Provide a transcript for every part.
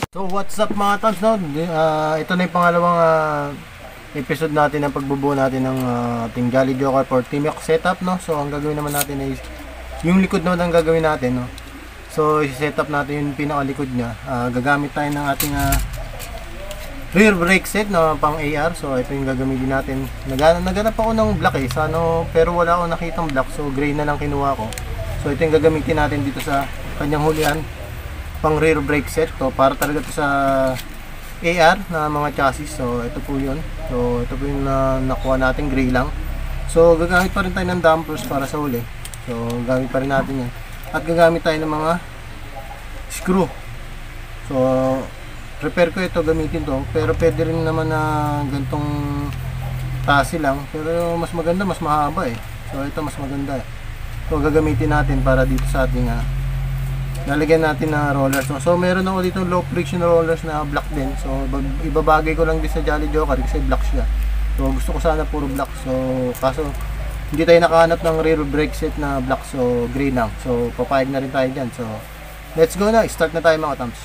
So what's up mga tams, no? Ito na yung pangalawang episode natin ng pagbubuo natin ng ating Jolly Joker for Team Yok setup, no? So ang gagawin naman natin ay yung likod naman ang gagawin natin, no? So i-set up natin yung pinakalikod niya. Gagamit tayo ng ating rear brake set na pang AR. So ito yung gagamitin natin. Naganap ako ng black pero wala akong nakitang black, so gray na lang kinuha ko. So ito yung gagamitin natin dito sa kanyang hulihan, pang rear brake set to, para talaga to sa AR na mga chassis. So ito po yun. So ito po yung nakuha natin, gray lang. So gagamit pa rin tayo ng dampers para sa huli. So gagamit pa rin natin yan. At gagamit tayo ng mga screw. So prepare ko ito, gamitin to. Pero pwede rin naman na gantong tasi lang. Pero mas maganda, mas mahaba eh. So ito mas maganda eh. So gagamitin natin para dito sa ating lalagyan natin ng rollers. So meron ako dito low friction rollers na black din. So ibabagay ko lang din sa Jolly Joker kasi black siya. So gusto ko sana puro black. So kaso hindi tayo nakahanap ng rear brake set na black, so gray lang. So papayag na rin tayo dyan. So let's go na, start na tayo mga tams.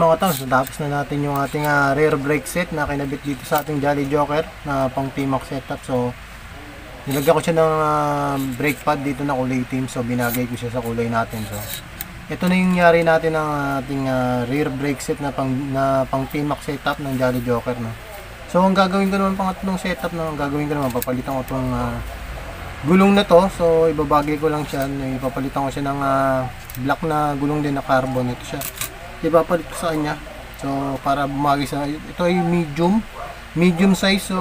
mga tons, natapos na natin yung ating rear brake set na kinabit dito sa ating Jolly Joker na pang T-Max setup. So nilagyan ko siya ng brake pad dito na kulay team, so binagay ko siya sa kulay natin. So ito na yung nangyari natin ng ating rear brake set na pang T-Max setup ng Jolly Joker, no. So ang gagawin ko naman pangatlong setup na gagawin ko naman, papalitan ko tong gulong na to. So ibabagay ko lang siya, ipapalitan ko siya ng black na gulong din na carbon. Ito siya, ipapalit ko sa kanya, so para bumagay sa, ito ay medium size. So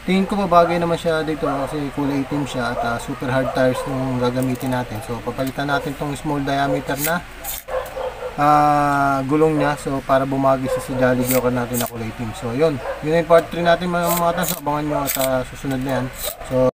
tingin ko babagay naman siya dito kasi kulay itim siya at super hard tires yung gagamitin natin. So papalitan natin tong small diameter na gulong niya, so para bumagay sa Jolly Joker natin na kulay itim. So yun yung part 3 natin mga tans, abangan nyo at susunod na yan. So